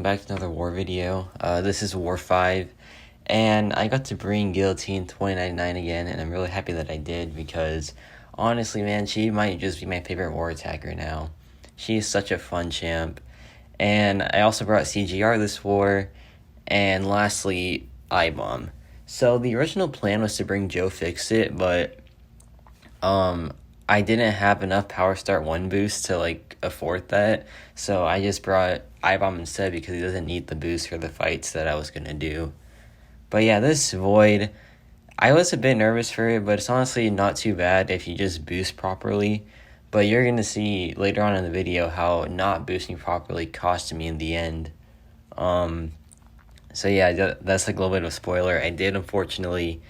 welcome back to another War video. This is War 5, and I got to bring Guillotine 2099 again, and I'm really happy that I did, because honestly, man, she might just be my favorite war attacker now. She is such a fun champ. And I also brought CGR this war, and lastly, I-Bomb. So the original plan was to bring Joe Fix-It, but I didn't have enough Power Start 1 boost to afford that, so I just brought I-Bomb instead because he doesn't need the boost for the fights that I was gonna do. But yeah, this Void, I was a bit nervous for it, but it's honestly not too bad if you just boost properly. But you're gonna see later on in the video how not boosting properly cost me in the end. So yeah, that's a little bit of a spoiler. I did unfortunately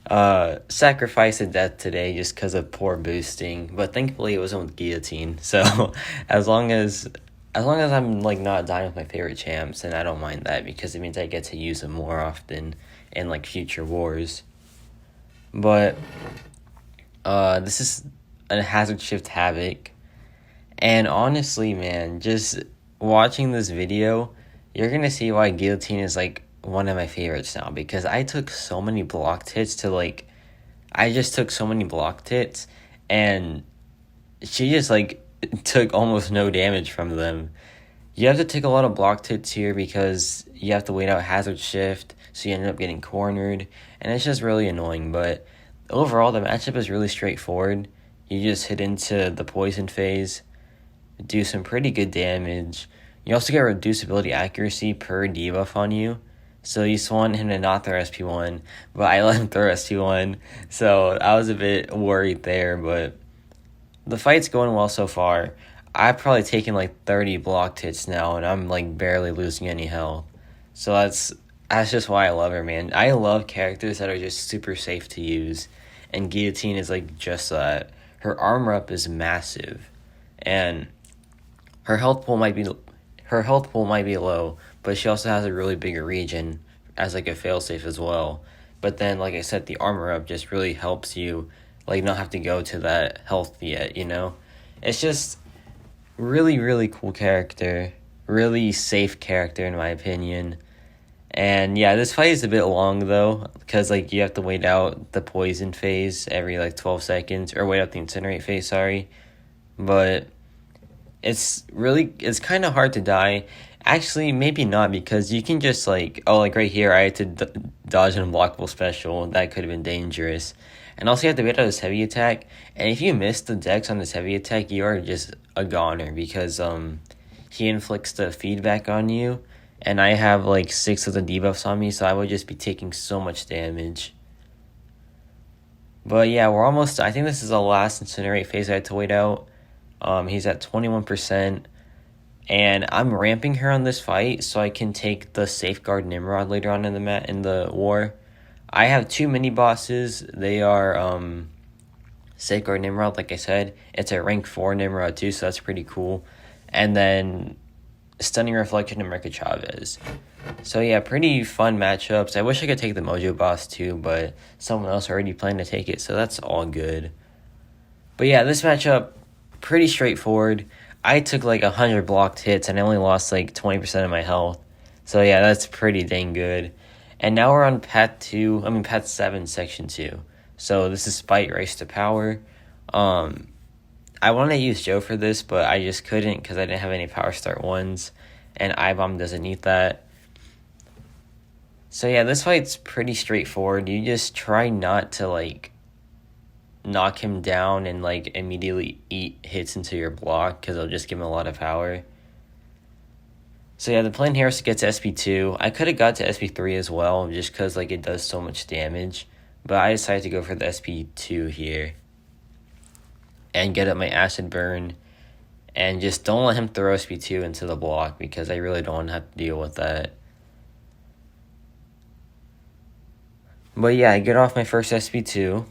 sacrifice a death today just because of poor boosting, but thankfully it wasn't with Guillotine. So as long as I'm not dying with my favorite champs, then I don't mind that, because it means I get to use them more often in future wars. But this is a Hazard Shift Havoc, and honestly, man, just watching this video, you're gonna see why Guillotine is one of my favorites now, because I took so many blocked hits and she just took almost no damage from them. You have to take a lot of blocked hits here because you have to wait out Hazard Shift, so you end up getting cornered, and it's just really annoying. But overall, the matchup is really straightforward. You just hit into the poison phase, do some pretty good damage. You also get reduced ability accuracy per debuff on you, so you just want him to not throw SP1, but I let him throw SP1, so I was a bit worried there. But the fight's going well so far. I've probably taken 30 blocked hits now, and I'm barely losing any health. So that's just why I love her, man. I love characters that are just super safe to use, and Guillotine is just that. Her armor up is massive, and her health pool might be low, but she also has a really big region as a failsafe as well. But then, like I said, the armor up just really helps you not have to go to that health yet, you know? It's just really, really cool character, really safe character in my opinion. And yeah, this fight is a bit long though, because you have to wait out the poison phase every 12 seconds, or wait out the incinerate phase, sorry. But it's kind of hard to die. Actually, maybe not, because you can just right here, I had to dodge an unblockable special. That could have been dangerous. And also you have to wait out his heavy attack, and if you miss the dex on his heavy attack, you are just a goner, because he inflicts the feedback on you, and I have 6 of the debuffs on me, so I would just be taking so much damage. But yeah, we're almost, I think this is the last incinerate phase I had to wait out. He's at 21%, and I'm ramping her on this fight so I can take the Safeguard Nimrod later on in the war. I have 2 mini bosses. They are Safeguard Nimrod, like I said. It's a rank 4 Nimrod too, so that's pretty cool. And then Stunning Reflection and Chavez. So yeah, pretty fun matchups. I wish I could take the Mojo boss too, but someone else already planned to take it, so that's all good. But yeah, this matchup, pretty straightforward. I took 100 blocked hits, and I only lost 20% of my health. So yeah, that's pretty dang good. And now we're on Path 7, Section 2. So this is Spite Race to Power. I wanted to use Joe for this, but I just couldn't because I didn't have any Power Start 1s, and I-Bomb doesn't need that. So yeah, this fight's pretty straightforward. You just try not to knock him down and immediately eat hits into your block, because it'll just give him a lot of power. So yeah, the plan here is to get to SP2. I could have got to SP3 as well, just because it does so much damage, but I decided to go for the SP2 here and get up my acid burn, and just don't let him throw SP2 into the block, because I really don't want to have to deal with that. But yeah, I get off my first SP2,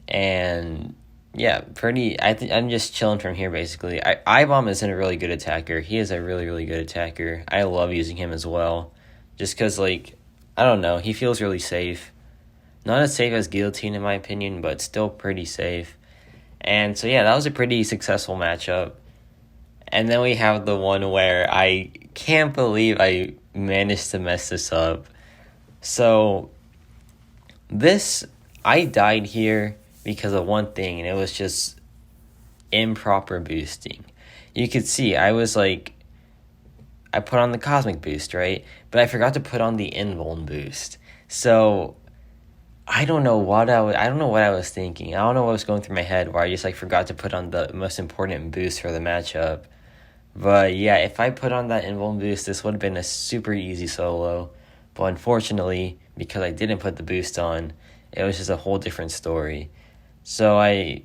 and yeah, I'm just chilling from here basically. I-Bomb isn't a really good attacker. He is a really, really good attacker. I love using him as well, just because I don't know, he feels really safe. Not as safe as Guillotine in my opinion, but still pretty safe. And so yeah, that was a pretty successful matchup. And then we have the one where I can't believe I managed to mess this up. So, I died here because of one thing, and it was just improper boosting. You could see, I put on the cosmic boost, right? But I forgot to put on the invuln boost. So, I don't know what I was thinking. I don't know what was going through my head where I just forgot to put on the most important boost for the matchup. But yeah, if I put on that invuln boost, this would have been a super easy solo. But unfortunately, because I didn't put the boost on, it was just a whole different story. So I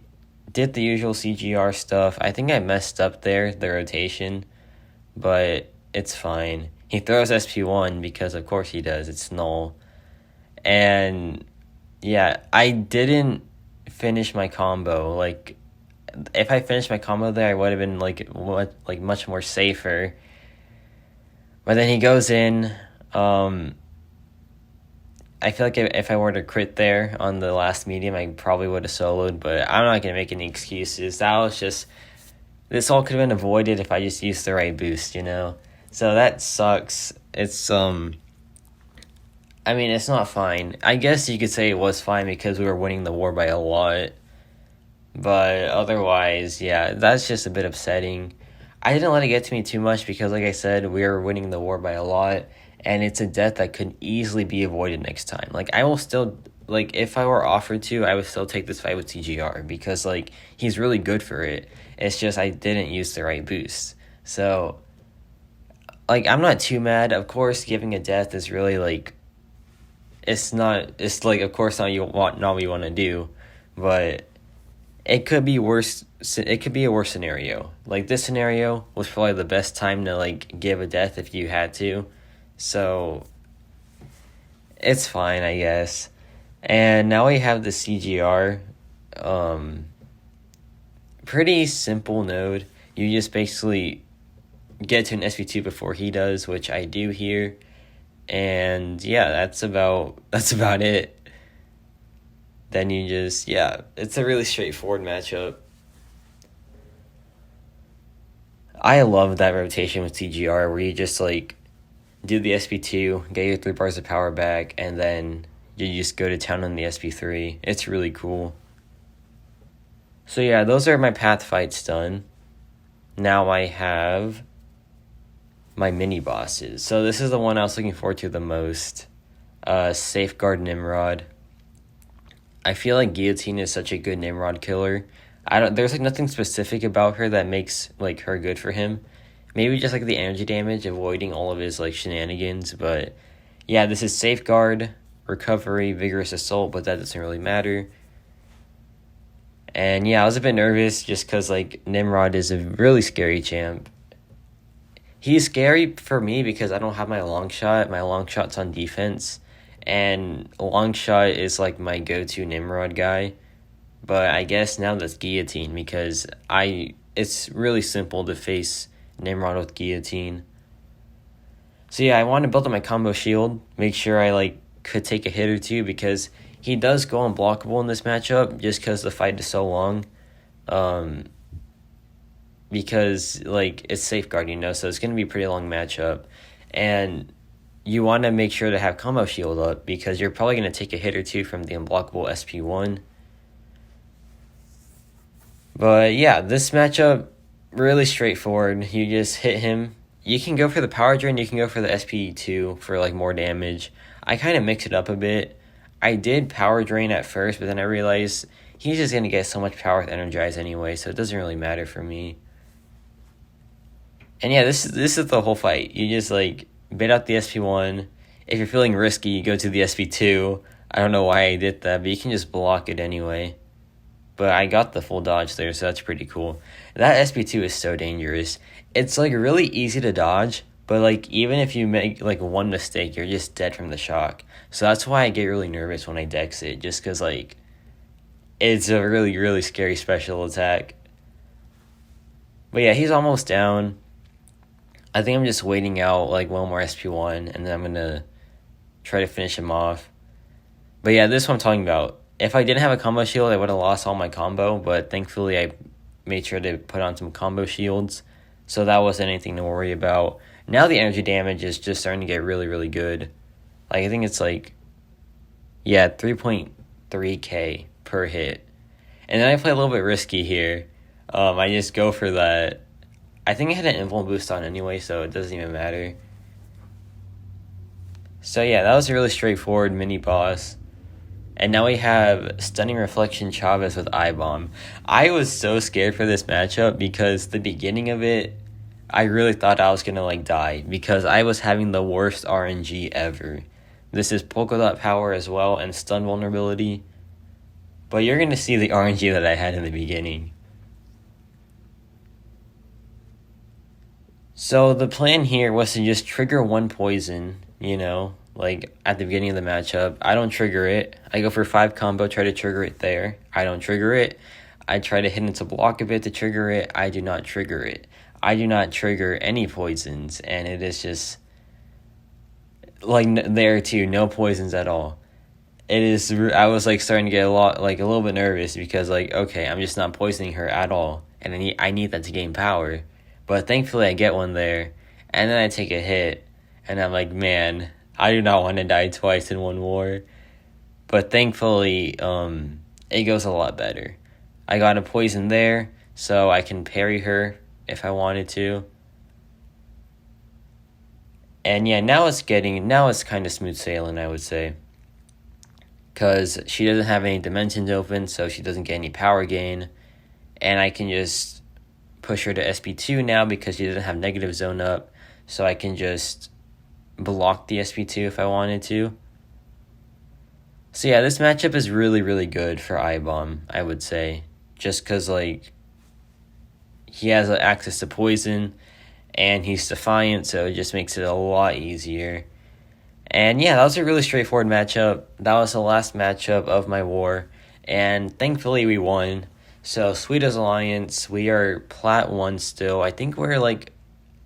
did the usual CGR stuff. I think I messed up there, the rotation, but it's fine. He throws SP1 because of course he does. It's null. And yeah, I didn't finish my combo. If I finished my combo there, I would have been much more safer. But then he goes in. I feel like if I were to crit there on the last medium, I probably would have soloed. But I'm not gonna make any excuses. This all could have been avoided if I just used the right boost, So that sucks. It's it's not fine. I guess you could say it was fine because we were winning the war by a lot. But otherwise, yeah, that's just a bit upsetting. I didn't let it get to me too much because, like I said, we were winning the war by a lot. And it's a death that could easily be avoided next time. I will still, if I were offered to, I would still take this fight with TGR. Because, he's really good for it. It's just I didn't use the right boost. So, I'm not too mad. Of course, giving a death is really, of course not what you want to do, but it could be worse. It could be a worse scenario. This scenario was probably the best time to give a death if you had to, so it's fine, I guess. And now we have the CGR. Pretty simple node. You just basically get to an SP2 before he does, which I do here. And yeah, that's about it. Then you just, it's a really straightforward matchup. I love that rotation with TGR where you just do the SP2, get your 3 bars of power back, and then you just go to town on the SP3. It's really cool. So yeah, those are my path fights done. Now I have my mini bosses. So this is the one I was looking forward to the most. Safeguard Nimrod. I feel like Guillotine is such a good Nimrod killer. There's nothing specific about her that makes her good for him. Maybe just the energy damage, avoiding all of his shenanigans, but yeah, this is Safeguard, Recovery, Vigorous Assault, but that doesn't really matter. And yeah, I was a bit nervous just because Nimrod is a really scary champ. He's scary for me because I don't have my long shot. My long shot's on defense. And long shot is my go-to Nimrod guy. But I guess now that's Guillotine because it's really simple to face Nimrod with Guillotine. So yeah, I want to build up my combo shield. Make sure I could take a hit or two because he does go unblockable in this matchup just because the fight is so long. Because it's Safeguard, so it's going to be a pretty long matchup. And you want to make sure to have combo shield up because you're probably going to take a hit or two from the unblockable SP1. But yeah, this matchup, really straightforward. You just hit him. You can go for the power drain, you can go for the SP2 for more damage. I kind of mix it up a bit. I did power drain at first, but then I realized he's just going to get so much power with Energize anyway, so it doesn't really matter for me. And yeah, this is the whole fight. You just bait out the SP1. If you're feeling risky, you go to the SP2. I don't know why I did that, but you can just block it anyway. But I got the full dodge there, so that's pretty cool. That SP2 is so dangerous. It's really easy to dodge, but even if you make one mistake, you're just dead from the shock. So that's why I get really nervous when I dex it, just because it's a really, really scary special attack. But yeah, he's almost down. I think I'm just waiting out one more SP1, and then I'm gonna try to finish him off. But yeah, this is what I'm talking about. If I didn't have a combo shield, I would have lost all my combo, but thankfully I made sure to put on some combo shields. so that wasn't anything to worry about. Now the energy damage is just starting to get really, really good. Like, I think it's like, yeah, 3.3k per hit. And then I play a little bit risky here. I just go for that. I think I had an invuln boost on anyway, so it doesn't even matter. So yeah, that was a really straightforward mini boss. And now we have Stunning Reflection Chavez with I-Bomb. I was so scared for this matchup because the beginning of it, I really thought I was going to die because I was having the worst RNG ever. This is Polka Dot power as well and stun vulnerability. But you're going to see the RNG that I had in the beginning. So the plan here was to just trigger one poison, at the beginning of the matchup. I don't trigger it. I go for 5 combo, try to trigger it there. I don't trigger it. I try to hit into block a bit to trigger it. I do not trigger it. I do not trigger any poisons, and it is just there too, no poisons at all. It is. I was starting to get a little bit nervous because okay, I'm just not poisoning her at all, and I need that to gain power. But thankfully, I get one there, and then I take a hit, and I'm like, man, I do not want to die twice in one war. But thankfully, it goes a lot better. I got a poison there, so I can parry her if I wanted to. And yeah, now it's kind of smooth sailing, I would say. Because she doesn't have any dimensions open, so she doesn't get any power gain. And I can just push her to SP2 now because she doesn't have negative zone up. So I can just block the SP2 if I wanted to. So yeah, this matchup is really, really good for I-Bomb, I would say. Just because, he has access to poison, and he's defiant, so it just makes it a lot easier. And yeah, that was a really straightforward matchup. That was the last matchup of my war, and thankfully we won. So Sweet as Alliance, we are Plat 1 still. I think we're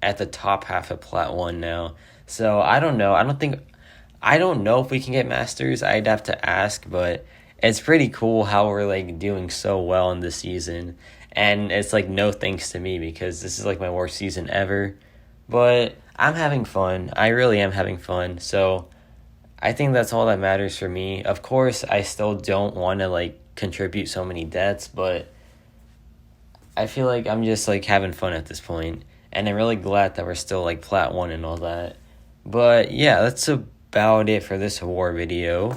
at the top half of Plat 1 now. So I don't know. I don't know if we can get Masters. I'd have to ask, but it's pretty cool how we're doing so well in this season. And it's no thanks to me because this is my worst season ever. But I'm having fun. I really am having fun. So I think that's all that matters for me. Of course, I still don't want to contribute so many deaths, but I feel I'm just having fun at this point. And I'm really glad that we're still Plat 1 and all that. But yeah, that's about it for this war video.